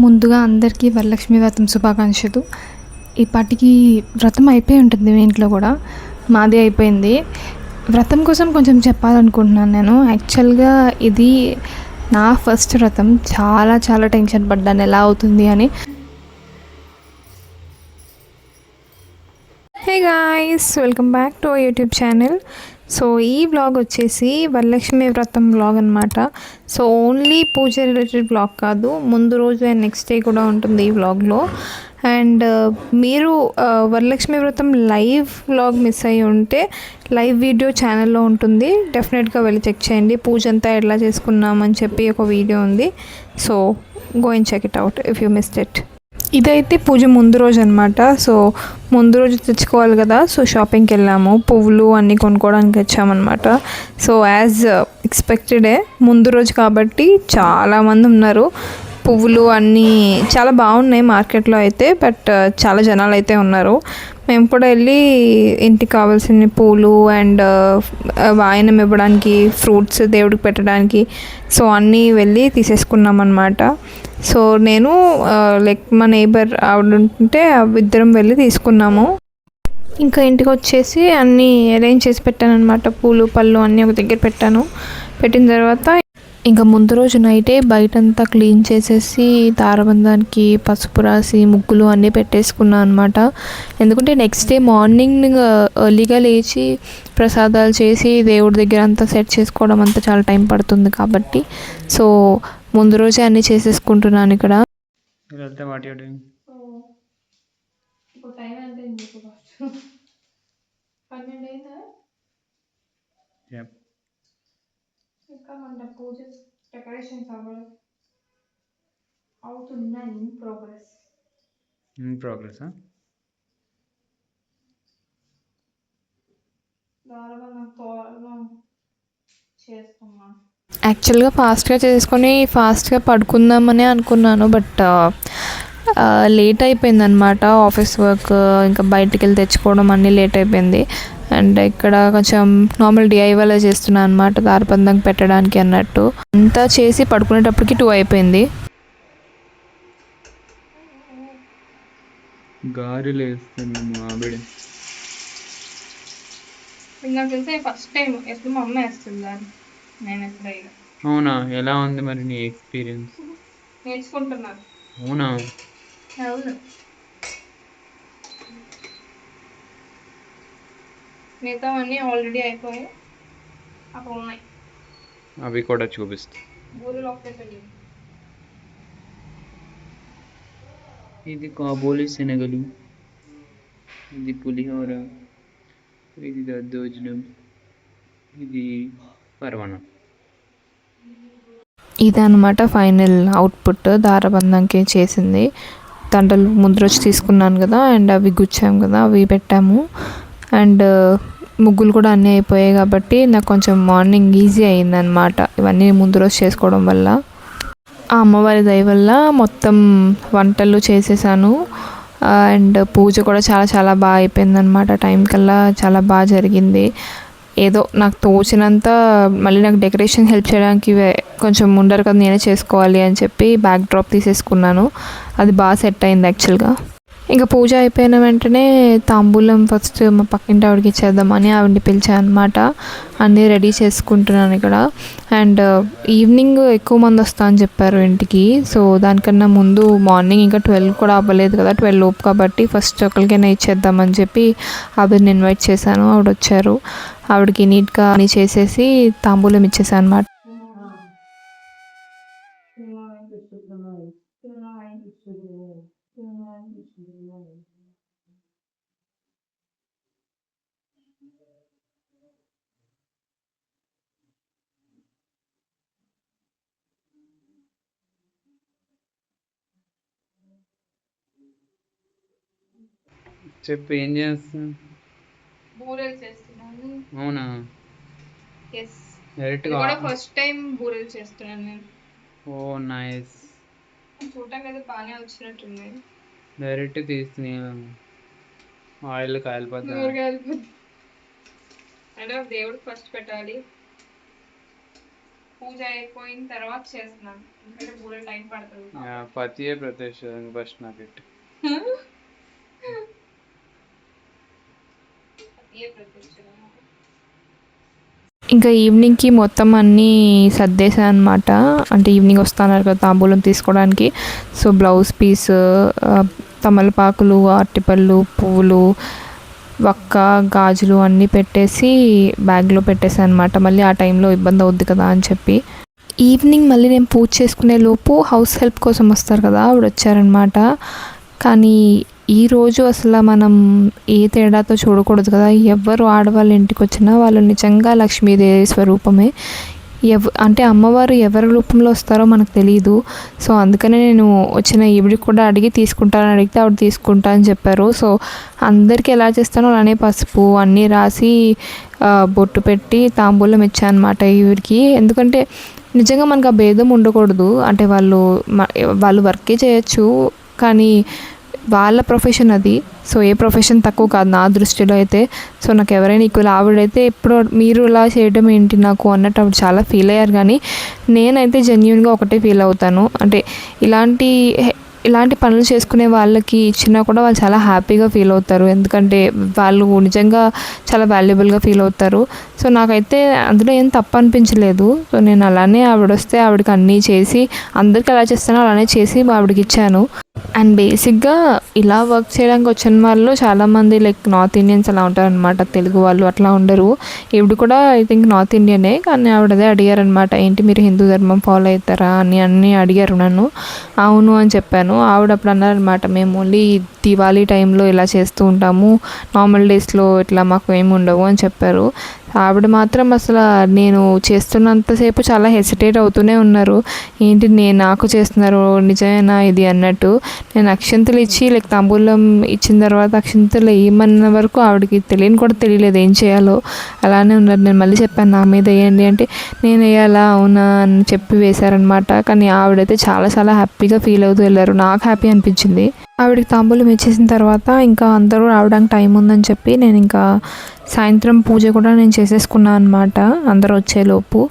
ముందుగా అందరికీ వరలక్ష్మి వ్రతం శుభాకాంక్షలు. ఈ పాటికి వ్రతం అయిపోయి ఉంటుంది మీ ఇంట్లో కూడా. మాది అయిపోయింది. వ్రతం కోసం కొంచెం చెప్పాలనుకుంటున్నాను నేను. యాక్చువల్గా ఇది నా ఫస్ట్ వ్రతం. చాలా చాలా టెన్షన్ పడ్డాను ఎలా అవుతుంది అని. Hey guys, welcome back to YouTube channel. So ఈ వ్లాగ్ వచ్చేసి వరలక్ష్మి వ్రతం వ్లాగ్ అనమాట. సో ఓన్లీ పూజ రిలేటెడ్ వ్లాగ్ కాదు, ముందు రోజు అండ్ నెక్స్ట్ డే కూడా ఉంటుంది ఈ వ్లాగ్లో. అండ్ మీరు వరలక్ష్మి వ్రతం లైవ్ వ్లాగ్ మిస్ అయ్యి ఉంటే లైవ్ వీడియో ఛానల్లో ఉంటుంది, డెఫినెట్గా వెళ్ళి చెక్ చేయండి. పూజ అంతా ఎలా చేసుకున్నామని చెప్పి ఒక వీడియో ఉంది. So go and check it out if you missed it. ఇదైతే పూజ ముందు రోజు అనమాట. సో ముందు రోజు తెచ్చుకోవాలి కదా, సో షాపింగ్కి వెళ్ళాము, పువ్వులు అన్నీ కొనుక్కోవడానికి వచ్చామన్నమాట. సో యాజ్ ఎక్స్పెక్టెడే ముందు రోజు కాబట్టి చాలామంది ఉన్నారు. పువ్వులు అన్నీ చాలా బాగున్నాయి మార్కెట్లో అయితే, బట్ చాలా జనాలు అయితే ఉన్నారు. మేము కూడా వెళ్ళి ఇంటికి కావాల్సిన పూలు అండ్ వాయనం ఇవ్వడానికి, ఫ్రూట్స్ దేవుడికి పెట్టడానికి, సో అన్నీ వెళ్ళి తీసేసుకున్నాం అన్నమాట. సో నేను లైక్ మా నేబర్ ఆవిడ ఉంటే ఇద్దరం వెళ్ళి తీసుకున్నాము. ఇంకా ఇంటికి వచ్చేసి అన్నీ అరేంజ్ చేసి పెట్టాను అనమాట. పూలు పళ్ళు అన్నీ ఒక దగ్గర పెట్టాను. పెట్టిన తర్వాత ఇంకా ముందు రోజు నైటే బయటంతా క్లీన్ చేసేసి దారబంధానికి పసుపు రాసి ముగ్గులు అన్నీ పెట్టేసుకున్నాను అనమాట. ఎందుకంటే నెక్స్ట్ డే మార్నింగ్ ఎర్లీగా లేచి ప్రసాదాలు చేసి దేవుడి దగ్గర అంతా సెట్ చేసుకోవడం అంతా చాలా టైం పడుతుంది కాబట్టి, సో ముందు రోజే అన్నీ చేసేసుకుంటున్నాను ఇక్కడ. ఇంకా మన పూజ డెకరేషన్స్ అవుతున్నాయి. ఇన్ ప్రోగ్రెస్ యాక్చువల్గా ఫాస్ట్గా చేసుకొని ఫాస్ట్గా పడుకుందామని అనుకున్నాను, బట్ లేట్ అయిపోయింది అనమాట. ఆఫీస్ వర్క్ ఇంకా బయటికి వెళ్ళి తెచ్చుకోవడం అన్నీ లేట్ అయిపోయింది. అండ్ ఇక్కడ కొంచెం నార్మల్ డిఐవైలో చేస్తున్నాను అనమాట, దారబంధం పెట్టడానికి అన్నట్టు. అంతా చేసి పడుకునేటప్పటికి 2 అయిపోయింది. గారెలు వేస్తుంది ఆవిడ. నాకు తెలిసి ఫస్ట్ టైం ఎప్పుడు మా అమ్మ వేస్తుంది దాన్ని, నేను ఎప్పుడైనా. అవునా, ఎలా ఉంది మరి నీ ఎక్స్పీరియన్స్? నేర్చుకుంటున్నాను. అవునా? అవును, మిగతావన్నీ ఆల్రెడీ అయిపోయాయి, అక్కడ ఉన్నాయి. అవి కూడా చూపిస్తా. బూరెలు ఒకటే తెలియదు. ఇది కాబోలి శనగలు, ఇది పులిహోర, ఇది దద్దోజనం, ఇది పరవణం. ఇదనమాట ఫైనల్ అవుట్పుట్ దారబంధంకి చేసింది. దండలు ముందు రోజు తీసుకున్నాను కదా, అండ్ అవి గుచ్చాము కదా, అవి పెట్టాము. అండ్ ముగ్గులు కూడా అన్నీ అయిపోయాయి కాబట్టి నాకు కొంచెం మార్నింగ్ ఈజీ అయిందనమాట ఇవన్నీ ముందు రోజు చేసుకోవడం వల్ల. ఆ అమ్మవారి దయ వల్ల మొత్తం వంటలు చేసేసాను. అండ్ పూజ కూడా చాలా చాలా బాగా అయిపోయిందనమాట. టైం కల్లా చాలా బాగా జరిగింది. ఏదో నాకు తోచినంత, మళ్ళీ నాకు డెకరేషన్ హెల్ప్ చేయడానికి కొంచెం ఉండరు కదా, నేనే చేసుకోవాలి అని చెప్పి బ్యాక్ డ్రాప్ తీసేసుకున్నాను. అది బాగా సెట్ అయింది యాక్చువల్గా. ఇంకా పూజ అయిపోయిన వెంటనే తాంబూలం ఫస్ట్ మా పక్కింటి ఆవిడకి ఇచ్చేద్దామని ఆవిడని పిలిచాను అనమాట. అన్నీ రెడీ చేసుకుంటున్నాను ఇక్కడ. అండ్ ఈవినింగ్ ఎక్కువ మంది వస్తా అని చెప్పారు ఇంటికి. సో దానికన్నా ముందు మార్నింగ్ ఇంకా 12 కూడా అవ్వలేదు కదా, 12 లోపు కాబట్టి ఫస్ట్ ఒకరికైనా ఇచ్చేద్దామని చెప్పి ఆవిడని ఇన్వైట్ చేశాను. ఆవిడ వచ్చారు. ఆవిడకి నీట్గా అన్నీ చేసేసి తాంబూలం ఇచ్చేసాను అనమాట. చెప్పు, ఏం చేస్తాను? బూరెలు చేస్తున్నాను. అవునా? ఎస్, డైరెక్ట్గా ఫస్ట్ టైం బూరెలు చేస్తున్నాను నేను. ఓ నైస్. చూడటానికి అయితే బాగానే వచ్చినట్టుంది. డైరెక్ట్ తీసుకుని ఆయిల్ కాలిపోతా. అంటే దేవుడికి ఫస్ట్ పెట్టాలి, పూజ అయిపోయిన తర్వాత చేస్తున్నాను, ఎందుకంటే పూజ టైం పడుతుంది. పతియే ప్రత్యక్ష ఫస్ట్ నాకు ఇట్టు ఇంకా ఈవినింగ్కి మొత్తం అన్నీ సర్దేశాను అనమాట. అంటే ఈవినింగ్ వస్తున్నారు కదా తాంబూలం తీసుకోవడానికి. సో బ్లౌజ్ పీస్, తమలపాకులు, అరటిపళ్ళు, పువ్వులు, వక్క, గాజులు అన్నీ పెట్టేసి బ్యాగ్లో పెట్టేసాను అనమాట. మళ్ళీ ఆ టైంలో ఇబ్బంది అవుద్ది కదా అని చెప్పి. ఈవినింగ్ మళ్ళీ నేను పూజ చేసుకునే లోపు హౌస్ హెల్ప్ కోసం వస్తారు కదా, ఆవిడ వచ్చారనమాట. కానీ ఈరోజు అసలు మనం ఏ తేడాతో చూడకూడదు కదా. ఎవ్వరు ఆడవాళ్ళ ఇంటికి వచ్చినా వాళ్ళు నిజంగా లక్ష్మీదేవి స్వరూపమే. అంటే అమ్మవారు ఎవరి రూపంలో వస్తారో మనకు తెలియదు. సో అందుకనే నేను వచ్చిన ఈవిడికి కూడా అడిగి తీసుకుంటానని అడిగితే ఆవిడ తీసుకుంటా అని చెప్పారు. సో అందరికీ ఎలా చేస్తానో అలానే పసుపు అన్నీ రాసి బొట్టు పెట్టి తాంబూలం ఇచ్చాను అనమాట ఈవిడికి. ఎందుకంటే నిజంగా మనకు ఆ భేదం ఉండకూడదు. అంటే వాళ్ళు వర్కే చేయొచ్చు, కానీ వాళ్ళ ప్రొఫెషన్ అది. సో ఏ ప్రొఫెషన్ తక్కువ కాదు నా దృష్టిలో అయితే. సో నాకు ఎవరైనా ఈక్వల్. ఆవిడైతే ఎప్పుడు మీరు ఇలా చేయడం ఏంటి నాకు అన్నట్టు ఆవిడ చాలా ఫీల్ అయ్యారు. కానీ నేనైతే జెన్యున్గా ఒకటే ఫీల్ అవుతాను, అంటే ఇలాంటి పనులు చేసుకునే వాళ్ళకి ఇచ్చినా కూడా వాళ్ళు చాలా హ్యాపీగా ఫీల్ అవుతారు. ఎందుకంటే వాళ్ళు నిజంగా చాలా వాల్యుబుల్గా ఫీల్ అవుతారు. సో నాకైతే అందులో ఏం తప్పు అనిపించలేదు. సో నేను అలానే ఆవిడ వస్తే ఆవిడకి అన్నీ చేసి, అందరికీ ఎలా చేస్తానో అలానే చేసి ఆవిడకి ఇచ్చాను. అండ్ బేసిక్గా ఇలా వర్క్ చేయడానికి వచ్చిన వాళ్ళు చాలామంది లైక్ నార్త్ ఇండియన్స్ అలా ఉంటారనమాట, తెలుగు వాళ్ళు అట్లా ఉండరు. ఈవిడ కూడా ఐ థింక్ నార్త్ ఇండియనే. కానీ ఆవిడదే అడిగారనమాట, ఏంటి మీరు హిందూ ధర్మం ఫాలో అవుతారా అని అన్నీ అడిగారు నన్ను. అవును అని చెప్పాను. ఆవిడ అప్పుడు అన్నారనమాట, మేము ఓన్లీ దివాళీ టైంలో ఇలా చేస్తూ ఉంటాము, నార్మల్ డేస్లో ఇట్లా మాకు ఏమి ఉండవు అని చెప్పారు. ఆవిడ మాత్రం అసలు నేను చేస్తున్నంతసేపు చాలా హెసిటేట్ అవుతూనే ఉన్నారు. ఏంటి నాకు చేస్తున్నారు నిజమేనా ఇది అన్నట్టు. నేను అక్షంతలు ఇచ్చి లైక్ తాంబూలం ఇచ్చిన తర్వాత అక్షంతలు వేయమన్న వరకు ఆవిడకి కూడా తెలియలేదు ఏం చేయాలో. అలానే ఉన్నారు. నేను మళ్ళీ చెప్పాను నా మీద వేయండి అంటే, నేను వేయాలా అవునా అని చెప్పి వేశారనమాట. కానీ ఆవిడైతే చాలా చాలా హ్యాపీగా ఫీల్ అవుతూ వెళ్ళారు. నాకు హ్యాపీ అనిపించింది. ఆవిడకి తాంబూలం ఇచ్చేసిన తర్వాత ఇంకా అందరూ రావడానికి టైం ఉందని చెప్పి నేను ఇంకా సాయంత్రం పూజ కూడా నేను చేసేసుకున్నాను అనమాట అందరూ వచ్చేలోపు.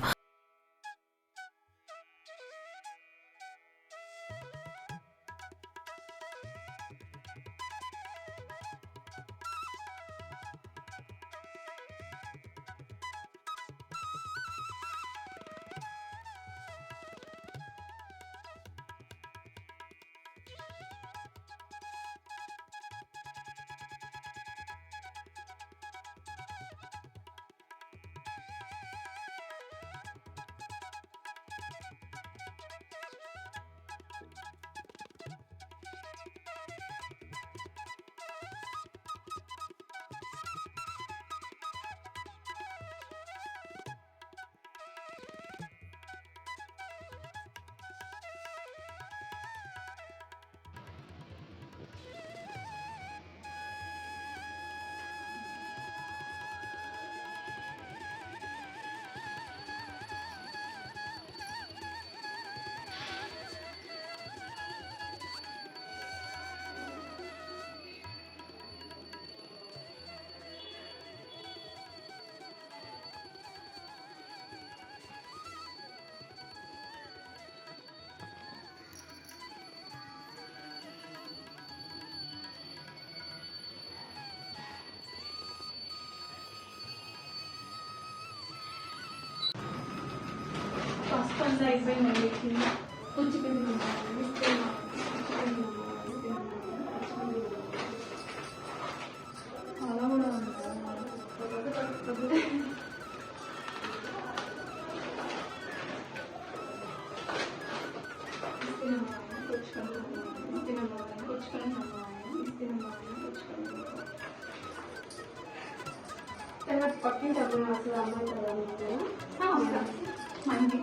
అంతా అయిపోయిందండి. పుచ్చిపిండి అలా కూడా పక్కింటి అప్పుడు అసలు అమ్మాయి మంచి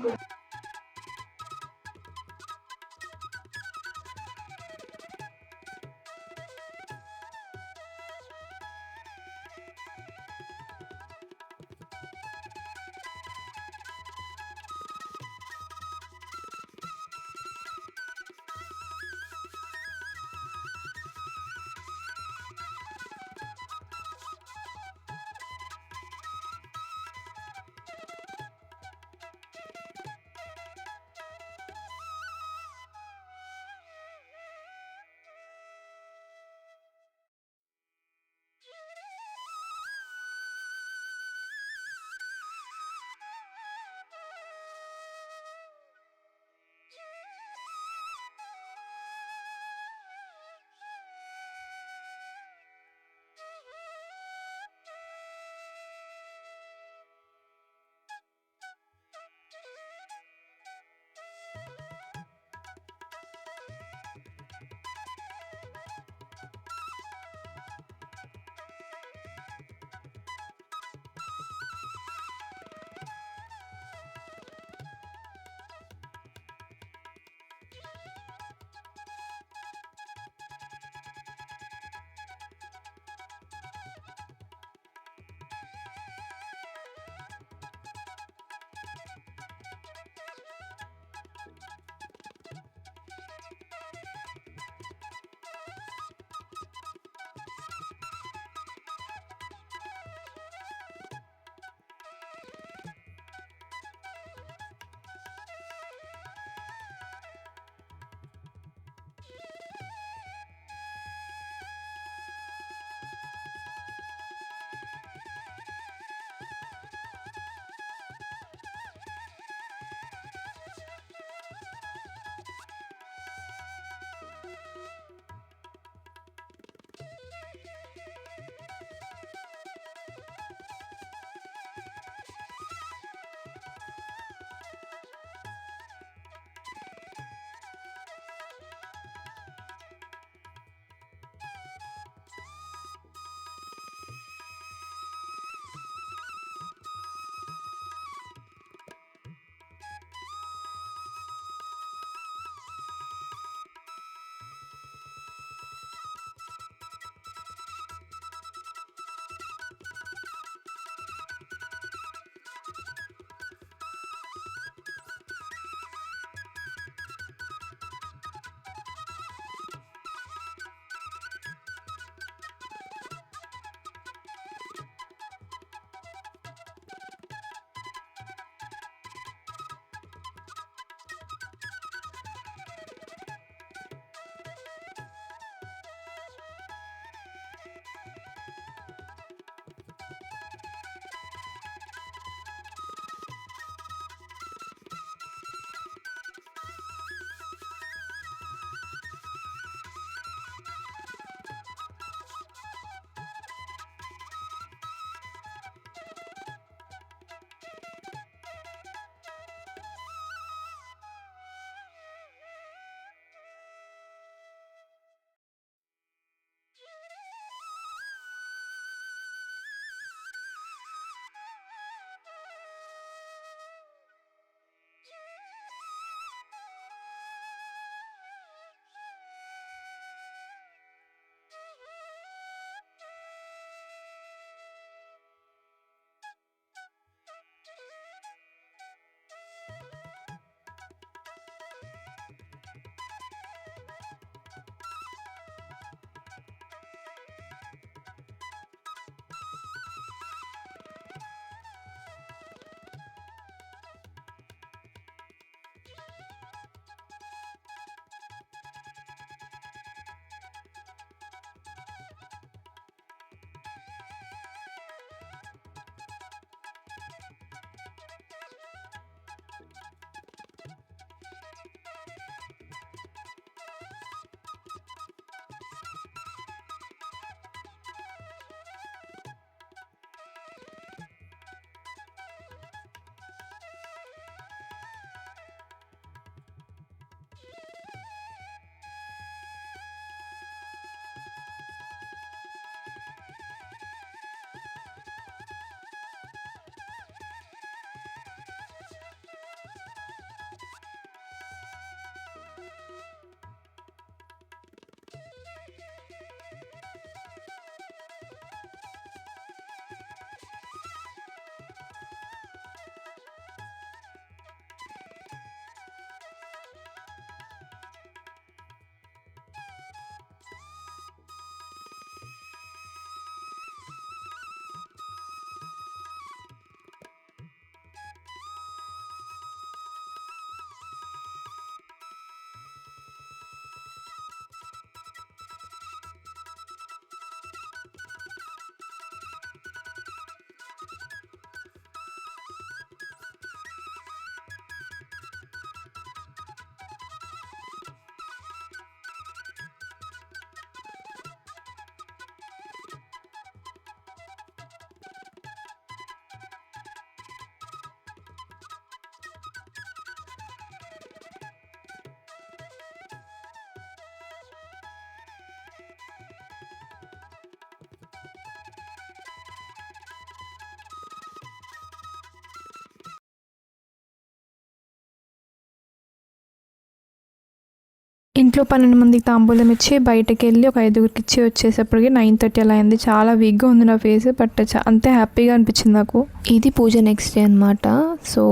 ఇంట్లో 12 మందికి తాంబూలం ఇచ్చి బయటకు వెళ్ళి ఒక 5గురికి ఇచ్చి వచ్చేసప్పటికి 9:30 అలా అయింది. చాలా వీక్గా ఉంది నా ఫేస్, బట్ అంతే హ్యాపీగా అనిపించింది నాకు. ఇది పూజ నెక్స్ట్ డే అనమాట. సో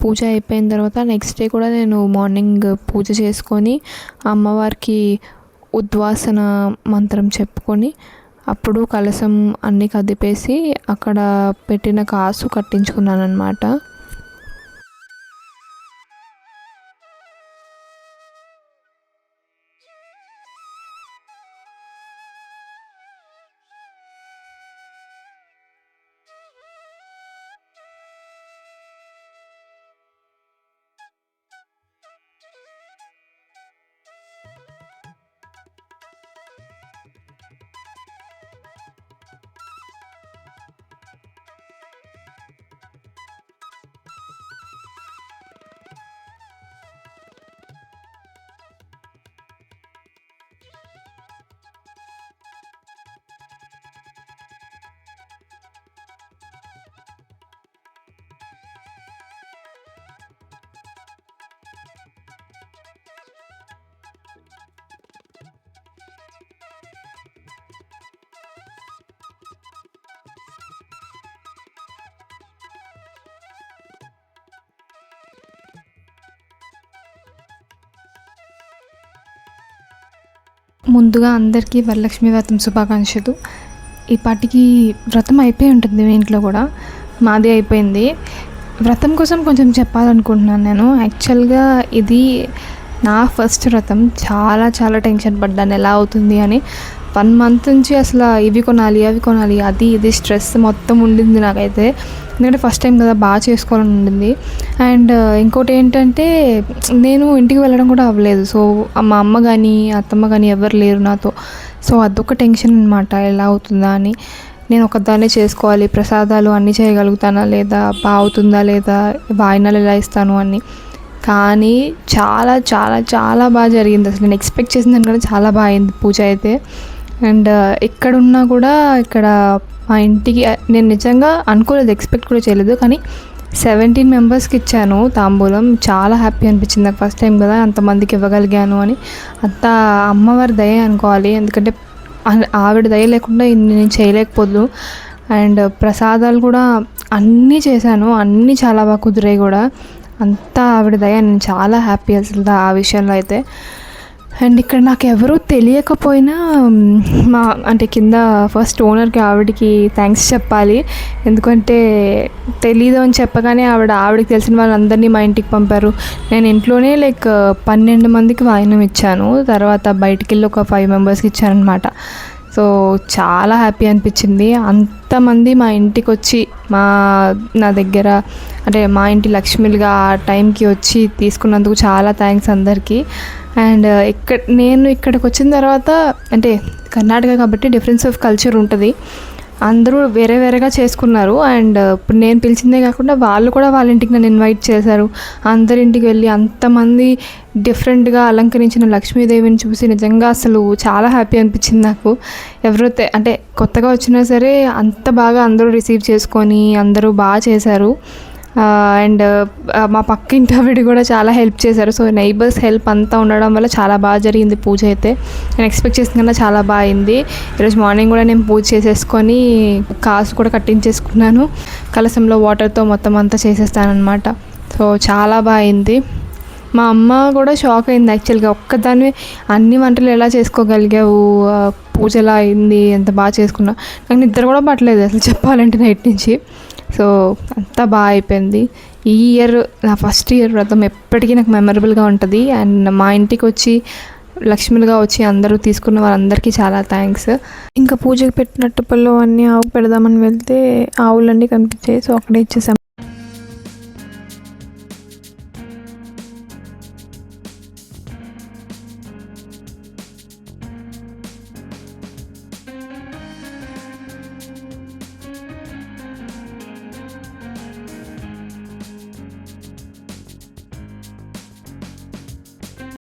పూజ అయిపోయిన తర్వాత నెక్స్ట్ డే కూడా నేను మార్నింగ్ పూజ చేసుకొని అమ్మవారికి ఉద్వాసన మంత్రం చెప్పుకొని అప్పుడు కలశం అన్నీ కదిపేసి అక్కడ పెట్టిన కాసు కట్టించుకున్నాను అనమాట. ముందుగా అందరికీ వరలక్ష్మి వ్రతం శుభాకాంక్షలు. ఈ పాటికి వ్రతం అయిపోయి ఉంటుంది మీ ఇంట్లో కూడా, మాది అయిపోయింది. వ్రతం కోసం కొంచెం చెప్పాలనుకుంటున్నాను నేను. యాక్చువల్గా ఇది నా ఫస్ట్ వ్రతం. చాలా చాలా టెన్షన్ పడ్డాను ఎలా అవుతుంది అని. 1 month నుంచి అసలు ఇవి కొనాలి అవి కొనాలి అది ఇది స్ట్రెస్ మొత్తం ఉండింది నాకైతే. ఎందుకంటే ఫస్ట్ టైం కదా, బాగా చేసుకోవాలని ఉండింది. అండ్ ఇంకోటి ఏంటంటే నేను ఇంటికి వెళ్ళడం కూడా అవ్వలేదు. సో మా అమ్మ కానీ అత్తమ్మ కానీ ఎవరు లేరు నాతో. సో అదొక టెన్షన్ అనమాట, ఎలా అవుతుందా అని. నేను ఒకదాన్నే చేసుకోవాలి, ప్రసాదాలు అన్నీ చేయగలుగుతానా లేదా, బాగా అవుతుందా లేదా, వాయినాలు ఎలా ఇస్తాను అని. కానీ చాలా చాలా చాలా బాగా జరిగింది. అసలు నేను ఎక్స్పెక్ట్ చేసిన దానికన్నా చాలా బాగా అయింది పూజ అయితే. అండ్ ఎక్కడున్నా కూడా ఇక్కడ మా ఇంటికి నేను నిజంగా అనుకోలేదు, ఎక్స్పెక్ట్ కూడా చేయలేదు. కానీ 17 మెంబర్స్కి ఇచ్చాను తాంబూలం. చాలా హ్యాపీ అనిపించింది నాకు, ఫస్ట్ టైం కదా అంతమందికి ఇవ్వగలిగాను అని. అంతా అమ్మవారి దయ అనుకోవాలి, ఎందుకంటే ఆవిడ దయ లేకుండా ఇన్ని నేను చేయలేకపోదు. అండ్ ప్రసాదాలు కూడా అన్నీ చేశాను, అన్నీ చాలా బాగా కుదిరాయి కూడా. అంతా ఆవిడ దయ, నేను చాలా హ్యాపీ అసలు ఆ విషయంలో అయితే. అండ్ ఇక్కడ నాకు ఎవరూ తెలియకపోయినా అంటే కింద ఫస్ట్ ఓనర్కి ఆవిడకి థ్యాంక్స్ చెప్పాలి. ఎందుకంటే తెలీదు అని చెప్పగానే ఆవిడకి తెలిసిన వాళ్ళందరినీ మా ఇంటికి పంపారు. నేను ఇంట్లోనే 12 మందికి వాయినం ఇచ్చాను, తర్వాత బయటికి వెళ్ళి ఒక 5 మెంబర్స్కి ఇచ్చానమాట. సో చాలా హ్యాపీ అనిపించింది. అంతమంది మా ఇంటికి వచ్చి నా దగ్గర అంటే మా ఇంటి లక్ష్మిలుగా ఆ టైంకి వచ్చి తీసుకున్నందుకు చాలా థ్యాంక్స్ అందరికీ. అండ్ నేను ఇక్కడికి వచ్చిన తర్వాత అంటే కర్ణాటక కాబట్టి డిఫరెన్స్ ఆఫ్ కల్చర్ ఉంటుంది, అందరూ వేరే వేరేగా చేసుకున్నారు. అండ్ ఇప్పుడు నేను పిలిచిందే కాకుండా వాళ్ళు కూడా వాళ్ళ ఇంటికి నన్ను ఇన్వైట్ చేశారు. అందరింటికి వెళ్ళి అంతమంది డిఫరెంట్గా అలంకరించిన లక్ష్మీదేవిని చూసి నిజంగా అసలు చాలా హ్యాపీ అనిపించింది నాకు. ఎవరైతే అంటే కొత్తగా వచ్చినా సరే అంత బాగా అందరూ రిసీవ్ చేసుకొని అందరూ బాగా చేశారు. అండ్ మా పక్కింటి ఆవిడ కూడా చాలా హెల్ప్ చేశారు. సో నైబర్స్ హెల్ప్ అంతా ఉండడం వల్ల చాలా బాగా జరిగింది పూజ అయితే. నేను ఎక్స్పెక్ట్ చేసిన కన్నా చాలా బాగా అయింది. ఈరోజు మార్నింగ్ కూడా నేను పూజ చేసేసుకొని కాసు కూడా కట్టించేసుకున్నాను. కలశంలో వాటర్తో మొత్తం అంతా చేసేస్తానమాట. సో చాలా బాగా అయింది. మా అమ్మ కూడా షాక్ అయింది యాక్చువల్గా, ఒక్కదాన్ని అన్ని వంటలు ఎలా చేసుకోగలిగావు, పూజలా అయింది, ఎంత బాగా చేసుకున్నా. నాకు నిద్ర కూడా పట్టలేదు అసలు చెప్పాలంటే నైట్ నుంచి. సో అంతా బాగా అయిపోయింది. ఈ ఇయర్ నా ఫస్ట్ ఇయర్ వ్రతం ఎప్పటికీ నాకు మెమరబుల్గా ఉంటుంది. అండ్ మా ఇంటికి వచ్చి లక్ష్మిలుగా వచ్చి అందరూ తీసుకున్న వాళ్ళందరికీ చాలా థ్యాంక్స్. ఇంకా పూజకి పెట్టినట్టు పళ్ళు అన్నీ ఆవు పెడదామని వెళ్తే ఆవులన్నీ కనిపించాయి. సో అక్కడే ఇచ్చేసాం